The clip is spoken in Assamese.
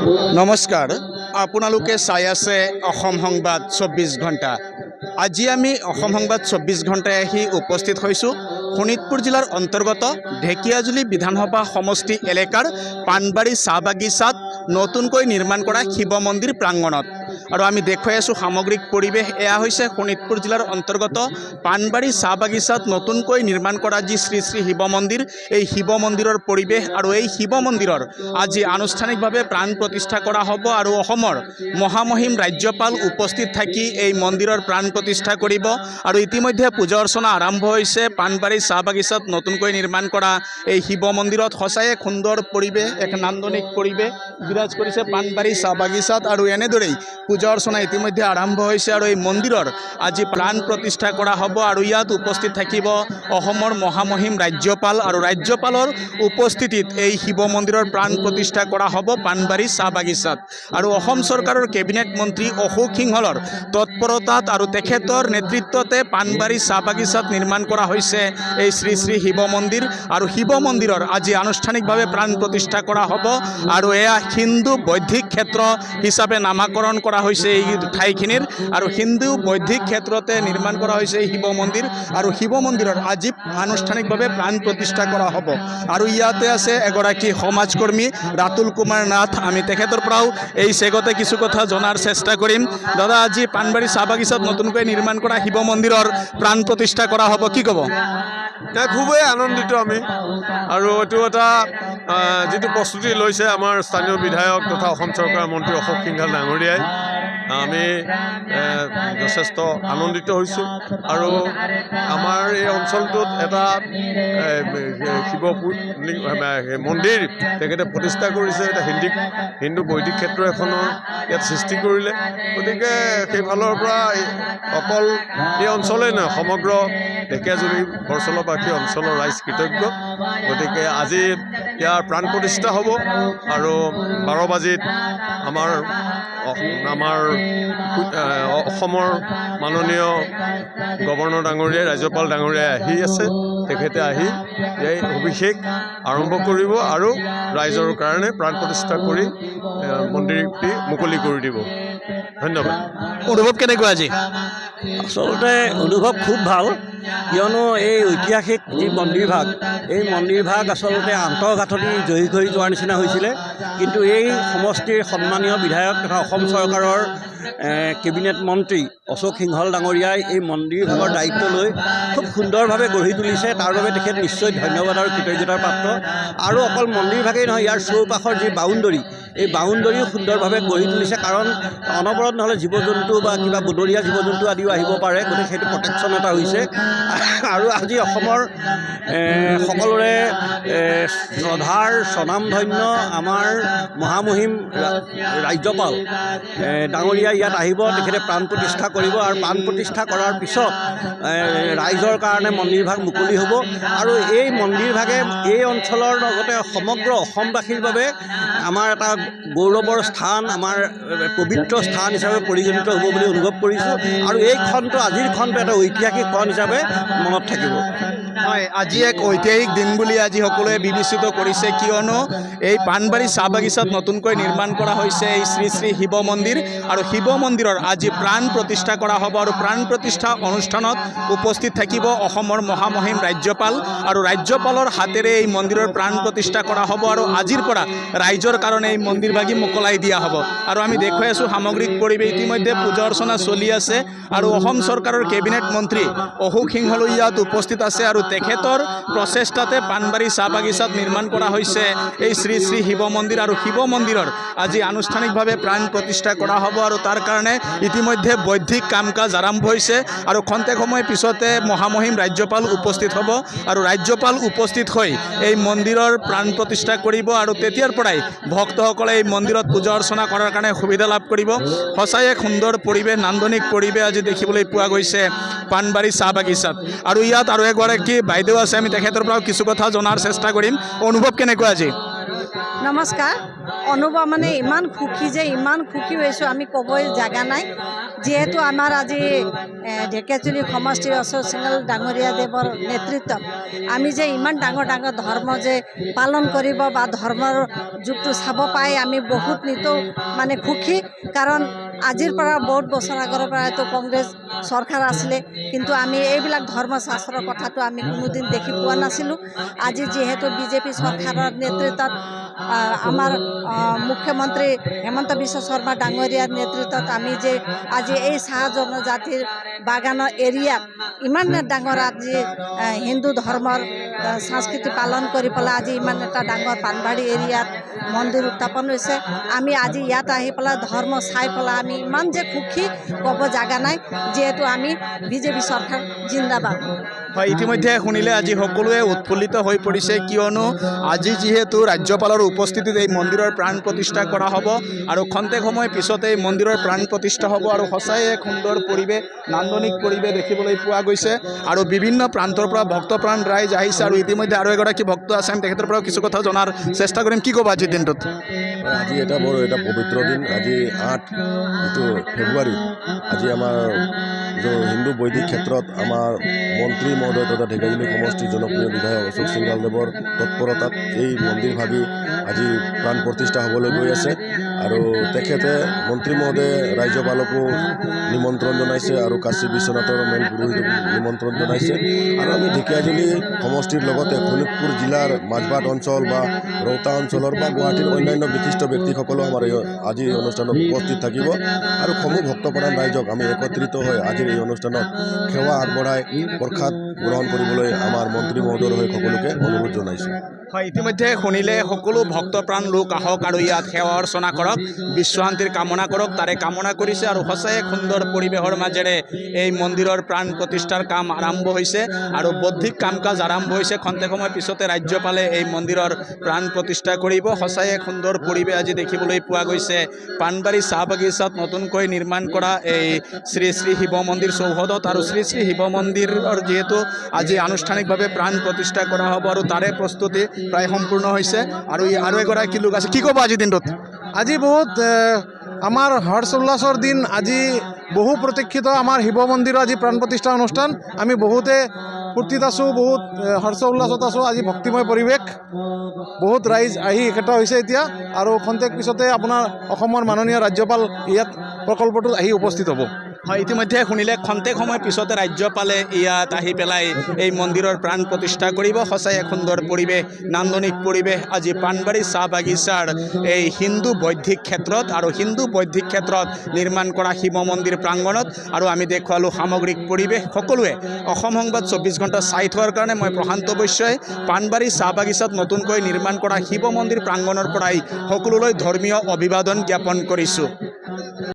নমস্কাৰ, আপোনালোকে চাই আছে অসম সংবাদ 24 ঘণ্টা। আজি আমি অসম সংবাদ 24 ঘণ্টায় আহি উপস্থিত হৈছোঁ শোণিতপুৰ জিলাৰ অন্তৰ্গত ঢেকিয়াজুলি বিধানসভা সমষ্টি এলেকাৰ পাণবাৰী চাহ বাগিচাত নতুনকৈ নিৰ্মাণ কৰা শিৱ মন্দিৰ প্ৰাংগণত। আৰু আমি দেখুৱাই আছোঁ সামগ্ৰিক পৰিৱেশ। এয়া হৈছে শোণিতপুৰ জিলাৰ অন্তৰ্গত পাণবাৰী চাহ বাগিচাত নতুনকৈ নিৰ্মাণ কৰা যি শ্ৰী শ্ৰী শিৱ মন্দিৰ, এই শিৱ মন্দিৰৰ পৰিৱেশ। আৰু এই শিৱ মন্দিৰৰ আজি আনুষ্ঠানিকভাৱে প্ৰাণ প্ৰতিষ্ঠা কৰা হ'ব আৰু অসমৰ মহামহিম ৰাজ্যপাল উপস্থিত থাকি এই মন্দিৰৰ প্ৰাণ প্ৰতিষ্ঠা কৰিব। আৰু ইতিমধ্যে পূজা অৰ্চনা আৰম্ভ হৈছে পাণবাৰী চাহ বাগিচাত নতুনকৈ নিৰ্মাণ কৰা এই শিৱ মন্দিৰত। সঁচাই এক সুন্দৰ পৰিৱেশ, এক নান্দনিক পৰিৱেশ বিৰাজ কৰিছে পাণবাৰী চাহ বাগিচাত। আৰু এনেদৰেই পূজা অৰ্চনা ইতিমধ্যে আৰম্ভ হৈছে আৰু এই মন্দিৰৰ আজি প্ৰাণ প্ৰতিষ্ঠা কৰা হ'ব। আৰু ইয়াত উপস্থিত থাকিব অসমৰ মহামহিম ৰাজ্যপাল, আৰু ৰাজ্যপালৰ উপস্থিতিত এই শিৱ মন্দিৰৰ প্ৰাণ প্ৰতিষ্ঠা কৰা হ'ব পাণবাৰী চাহ বাগিচাত। আৰু অসম চৰকাৰৰ কেবিনেট মন্ত্ৰী অশোক সিংহলৰ তৎপৰতাত আৰু তেখেতৰ নেতৃত্বতে পাণবাৰী চাহ বাগিচাত নিৰ্মাণ কৰা হৈছে এই শ্ৰী শ্ৰী শিৱ মন্দিৰ। আৰু শিৱ মন্দিৰৰ আজি আনুষ্ঠানিকভাৱে প্ৰাণ প্ৰতিষ্ঠা কৰা হ'ব। আৰু এয়া হিন্দু বৌদ্ধিক ক্ষেত্ৰ হিচাপে নামাকৰণ কৰা হৈছে এই ঠাইখিনিৰ। আৰু হিন্দু বৌদ্ধিক ক্ষেত্ৰতে নিৰ্মাণ কৰা হৈছে এই শিৱ মন্দিৰ। আৰু শিৱ মন্দিৰৰ আজি আনুষ্ঠানিকভাৱে প্ৰাণ প্ৰতিষ্ঠা কৰা হ'ব। আৰু ইয়াতে আছে এগৰাকী সমাজকৰ্মী ৰাতুল কুমাৰ নাথ। আমি তেখেতৰ পৰাও এই চেগতে কিছু কথা জনাৰ চেষ্টা কৰিম। দাদা, আজি পাণবাৰী চাহ বাগিচাত নতুনকৈ নিৰ্মাণ কৰা শিৱ মন্দিৰৰ প্ৰাণ প্ৰতিষ্ঠা কৰা হ'ব, কি ক'ব? খুবেই আনন্দিত আমি। আৰু এইটো এটা যিটো প্ৰস্তুতি লৈছে আমাৰ স্থানীয় বিধায়ক তথা অসম চৰকাৰৰ মন্ত্ৰী অশোক সিংহল ডাঙৰীয়াই, আমি যথেষ্ট আনন্দিত হৈছোঁ। আৰু আমাৰ এই অঞ্চলটোত এটা শিৱ মন্দিৰ তেখেতে প্ৰতিষ্ঠা কৰিছে, এটা হিন্দু বৈদিক ক্ষেত্ৰ এখনৰ ইয়াত সৃষ্টি কৰিলে। গতিকে সেইফালৰ পৰা অকল এই অঞ্চলেই নহয়, সমগ্ৰ ঢেকিয়াজুলি বৰচলাবাসী অঞ্চলৰ ৰাইজ কৃতজ্ঞ। গতিকে আজি ইয়াৰ প্ৰাণ প্ৰতিষ্ঠা হ'ব। আৰু 12 বাজিত আমাৰ অসমৰ মাননীয় গৱৰ্ণৰ ডাঙৰীয়াই, ৰাজ্যপাল ডাঙৰীয়াই আহি আছে। তেখেতে আহি এই অভিষেক আৰম্ভ কৰিব আৰু ৰাইজৰ কাৰণে প্ৰাণ প্ৰতিষ্ঠা কৰি মন্দিৰটি মুকলি কৰি দিব। ধন্যবাদ। অনুভৱ কেনেকুৱা আজি? আচলতে অনুভৱ খুব ভাল, কিয়নো এই ঐতিহাসিক যি মন্দিৰভাগ, এই মন্দিৰভাগ আচলতে আন্তঃগাঁথনি জয়ী হৈ যোৱাৰ নিচিনা হৈছিলে। কিন্তু এই সমষ্টিৰ সন্মানীয় বিধায়ক তথা অসম চৰকাৰৰ কেবিনেট মন্ত্ৰী অশোক সিংহল ডাঙৰীয়াই এই মন্দিৰভাগৰ দায়িত্ব লৈ খুব সুন্দৰভাৱে গঢ়ি তুলিছে। তাৰ বাবে তেখেত নিশ্চয় ধন্যবাদ আৰু কৃতজ্ঞতাৰ পাত্ৰ। আৰু অকল মন্দিৰভাগেই নহয়, ইয়াৰ চৌপাশৰ যি বাউণ্ডৰী, এই বাউণ্ডৰীও সুন্দৰভাৱে গঢ়ি তুলিছে। কাৰণ অনবৰত নহ'লে জীৱ জন্তু বা কিবা বনৰীয়া জীৱ জন্তু আদিও আহিব পাৰে, গতিকে সেইটো প্ৰটেকশ্যন এটা হৈছে। আৰু আজি অসমৰ সকলোৰে শ্ৰদ্ধাৰ স্বনামধন্য আমাৰ মহামহিম ৰাজ্যপাল ডাঙৰীয়া ইয়াত আহিব, তেখেতে প্ৰাণ প্ৰতিষ্ঠা কৰিব। আৰু প্ৰাণ প্ৰতিষ্ঠা কৰাৰ পিছত ৰাইজৰ কাৰণে মন্দিৰভাগ মুকলি হ'ব। আৰু এই মন্দিৰভাগে এই অঞ্চলৰ লগতে সমগ্ৰ অসমবাসীৰ বাবে আমাৰ এটা গৌৰৱৰ স্থান, আমাৰ পবিত্ৰ স্থান হিচাপে পৰিগণিত হ'ব বুলি অনুভৱ কৰিছোঁ। আৰু এই ক্ষণটো, আজিৰ ক্ষণটো এটা ঐতিহাসিক ক্ষণ হিচাপে মনত থাকিব। হয়, আজি এক ঐতিহাসিক দিন বুলি আজি সকলোৱে বিবেচিত কৰিছে, কিয়নো এই পাণবাৰী চাহ বাগিচাত নতুনকৈ নিৰ্মাণ কৰা হৈছে এই শ্ৰী শ্ৰী শিৱ মন্দিৰ। আৰু শিৱ মন্দিৰৰ আজি প্ৰাণ প্ৰতিষ্ঠা কৰা হ'ব। আৰু প্ৰাণ প্ৰতিষ্ঠা অনুষ্ঠানত উপস্থিত থাকিব অসমৰ মহামহিম ৰাজ্যপাল, আৰু ৰাজ্যপালৰ হাতেৰে এই মন্দিৰৰ প্ৰাণ প্ৰতিষ্ঠা কৰা হ'ব। আৰু আজিৰ পৰা ৰাইজৰ কাৰণে এই মন্দিৰ ভাগি মোকলাই দিয়া হ'ব। আৰু আমি দেখুৱাই আছোঁ সামগ্ৰিক পৰিৱেশ। ইতিমধ্যে পূজা অৰ্চনা চলি আছে আৰু অসম চৰকাৰৰ কেবিনেট মন্ত্ৰী অশোক সিংহলো ইয়াত উপস্থিত আছে। আৰু তেখেতৰ প্ৰচেষ্টাতে পাণবাৰী চাহ বাগিচাত নিৰ্মাণ কৰা হৈছে এই শ্ৰী শ্ৰী শিৱ মন্দিৰ। আৰু শিৱ মন্দিৰৰ আজি আনুষ্ঠানিকভাৱে প্ৰাণ প্ৰতিষ্ঠা কৰা হ'ব। আৰু তাৰ কাৰণে ইতিমধ্যে বৌদ্ধিক কাম কাজ আৰম্ভ হৈছে। আৰু খন্তেক সময় পিছতে মহামহিম ৰাজ্যপাল উপস্থিত হ'ব। আৰু ৰাজ্যপাল উপস্থিত হৈ এই মন্দিৰৰ প্ৰাণ প্ৰতিষ্ঠা কৰিব। আৰু তেতিয়াৰ পৰাই ভক্তসকলে এই মন্দিৰত পূজা অৰ্চনা কৰাৰ কাৰণে সুবিধা লাভ কৰিব। সঁচাই এক সুন্দৰ পৰিৱেশ, নান্দনিক পৰিৱেশ আজি দেখিবলৈ পোৱা গৈছে পাণবাৰী চাহ বাগিচাত। আৰু ইয়াত আৰু এগৰাকী বাইদেউ আছে, আমি তেখেতৰ পৰাও কিছু কথা জনাৰ চেষ্টা কৰিম। অনুভৱ কেনেকুৱা আজি? নমস্কাৰ অনুভৱ মানে ইমান সুখী হৈছোঁ আমি ক'বই জাগা নাই যিহেতু আমাৰ আজি ঢেকীয়াজুলি সমষ্টিৰ অশোক সিংঘল ডাঙৰীয়া দেৱৰ নেতৃত্বত আমি যে ইমান ডাঙৰ ধৰ্ম যে পালন কৰিব বা ধৰ্মৰ যুগটো চাব পাই আমি বহুত মানে সুখী কাৰণ আজিৰ পৰা বহুত বছৰ আগৰ পৰাতো কংগ্ৰেছ চৰকাৰ আছিলে কিন্তু আমি এইবিলাক ধৰ্মশাস্ত্ৰৰ কথাটো আমি কোনোদিন দেখি পোৱা নাছিলোঁ আজি যিহেতু বিজেপি চৰকাৰৰ নেতৃত্বত আমাৰ মুখ্যমন্ত্ৰী হেমন্ত বিশ্ব শৰ্মা ডাঙৰীয়াৰ নেতৃত্বত আমি যে আজি এই চাহ জনজাতিৰ বাগানৰ এৰিয়াত ইমান ডাঙৰ আজি হিন্দু ধৰ্মৰ সংস্কৃতি পালন কৰি পেলাই আজি ইমান এটা ডাঙৰ পানবাৰী এৰিয়াত মন্দিৰ উত্থাপন হৈছে আমি আজি ইয়াত আহি পেলাই ধৰ্ম চাই পেলাই আমি ইমান যে সুখী ক'ব জাগা নাই যিহেতু আমি বিজেপি চৰকাৰ জিন্দাবাদ হয় ইতিমধ্যে শুনিলে আজি সকলোৱে উৎফুল্লিত হৈ পৰিছে কিয়নো আজি যিহেতু ৰাজ্যপালৰ উপস্থিতিত এই মন্দিৰৰ প্ৰাণ প্ৰতিষ্ঠা কৰা হ'ব আৰু খন্তেক সময় পিছতে এই মন্দিৰৰ প্ৰাণ প্ৰতিষ্ঠা হ'ব আৰু সঁচাই এক সুন্দৰ পৰিৱেশ নান্দনিক পৰিৱেশ দেখিবলৈ পোৱা গৈছে আৰু বিভিন্ন প্ৰান্তৰ পৰা ভক্তপ্ৰাণ ৰাইজ আহিছে আৰু ইতিমধ্যে আৰু এগৰাকী ভক্ত আছে আমি তেখেতৰ পৰাও কিছু কথা জনাৰ চেষ্টা কৰিম কি ক'ব আজিৰ দিনটোত আজি এটা এটা পবিত্ৰ দিন আজি 8 ফেব্ৰুৱাৰী আজি আমাৰ হিন্দু বৈদিক ক্ষেত্ৰত আমাৰ মন্ত্ৰী মহোদয় তথা ঢেকীয়াজুলি সমষ্টিৰ জনপ্ৰিয় বিধায়ক অশোক সিংঘল দেৱৰ তৎপৰতাত এই মন্দিৰ ভাগি আজি প্ৰাণ প্ৰতিষ্ঠা হ'বলৈ গৈ আছে আৰু তেখেতে মন্ত্ৰী মহোদয়ে ৰাজ্যপালকো নিমন্ত্ৰণ জনাইছে আৰু কাশী বিশ্বনাথৰ মেইন পুৰোহিতকো নিমন্ত্ৰণ জনাইছে আৰু আমি ঢেকীয়াজুলি সমষ্টিৰ লগতে শোণিতপুৰ জিলাৰ মাজবাট অঞ্চল বা ৰৌতা অঞ্চলৰ বা গুৱাহাটীৰ অন্যান্য বিশিষ্ট ব্যক্তিসকলেও আমাৰ আজি এই অনুষ্ঠানত উপস্থিত থাকিব আৰু সমূহ ভক্তপ্ৰাণ ৰাইজক আমি একত্ৰিত হৈ আজিৰ এই অনুষ্ঠানত সেৱা আগবঢ়াই প্ৰসাদ গ্ৰহণ কৰিবলৈ আমাৰ মন্ত্ৰী মহোদয়ৰ হৈ সকলোকে অনুৰোধ জনাইছোঁ হয় ইতিমধ্যে শুনিলে সকলো ভক্তপ্ৰাণ লোক আহক আৰু ইয়াত সেৱা অৰ্চনা কৰক বিশ্বশান্তিৰ কামনা কৰক তাৰে কামনা কৰিছে আৰু সঁচাই এক সুন্দৰ পৰিৱেশৰ মাজেৰে এই মন্দিৰৰ প্ৰাণ প্ৰতিষ্ঠাৰ কাম আৰম্ভ হৈছে আৰু বৌদ্ধিক কাম কাজ আৰম্ভ হৈছে খন্তেক সময় পিছতে ৰাজ্যপালে এই মন্দিৰৰ প্ৰাণ প্ৰতিষ্ঠা কৰিব সঁচাই এক সুন্দৰ পৰিৱেশ আজি দেখিবলৈ পোৱা গৈছে পানবাৰী চাহ বাগিচাত নতুনকৈ নিৰ্মাণ কৰা এই শ্ৰী শ্ৰী শিৱ মন্দিৰ চৌহদত আৰু শ্ৰী শ্ৰী শিৱ মন্দিৰৰ যিহেতু আজি আনুষ্ঠানিকভাৱে প্ৰাণ প্ৰতিষ্ঠা কৰা হ'ব আৰু তাৰে প্ৰস্তুতি প্ৰায় সম্পূৰ্ণ হৈছে আৰু এগৰাকী লোক আছে কি ক'ব আজিৰ দিনটোত আজি বহুত আমাৰ হৰ্ষ উল্লাসৰ দিন আজি বহু প্ৰতীক্ষিত আমাৰ শিৱ মন্দিৰৰ আজি প্ৰাণ প্ৰতিষ্ঠা অনুষ্ঠান আমি বহুতে ফূৰ্তিত আছোঁ বহুত হৰ্ষ উল্লাসত আছোঁ আজি ভক্তিময় পৰিৱেশ বহুত ৰাইজ আহি একতা হৈছে এতিয়া আৰু খন্তেক পিছতে আপোনাৰ অসমৰ মাননীয় ৰাজ্যপাল ইয়াত প্ৰকল্পটোত আহি উপস্থিত হ'ব হয় ইতিমধ্যে শুনিলে খন্তেক সময় পিছতে ৰাজ্যপালে ইয়াত আহি পেলাই এই মন্দিৰৰ প্ৰাণ প্ৰতিষ্ঠা কৰিব সঁচাই এক সুন্দৰ পৰিৱেশ নান্দনিক পৰিৱেশ আজি পানবাৰী চাহ বাগিচাৰ এই হিন্দু বৌদ্ধিক ক্ষেত্ৰত আৰু হিন্দু বৌদ্ধিক ক্ষেত্ৰত নিৰ্মাণ কৰা শিৱ মন্দিৰ প্ৰাংগণত আৰু আমি দেখুৱালোঁ সামগ্ৰিক পৰিৱেশ সকলোৱে অসম সংবাদ 24 ঘণ্টা চাই থোৱাৰ কাৰণে মই প্ৰশান্ত বৈশ্যই পানবাৰী চাহ বাগিচাত নতুনকৈ নিৰ্মাণ কৰা শিৱ মন্দিৰ প্ৰাংগণৰ পৰাই সকলোলৈ ধৰ্মীয় অভিবাদন জ্ঞাপন কৰিছোঁ।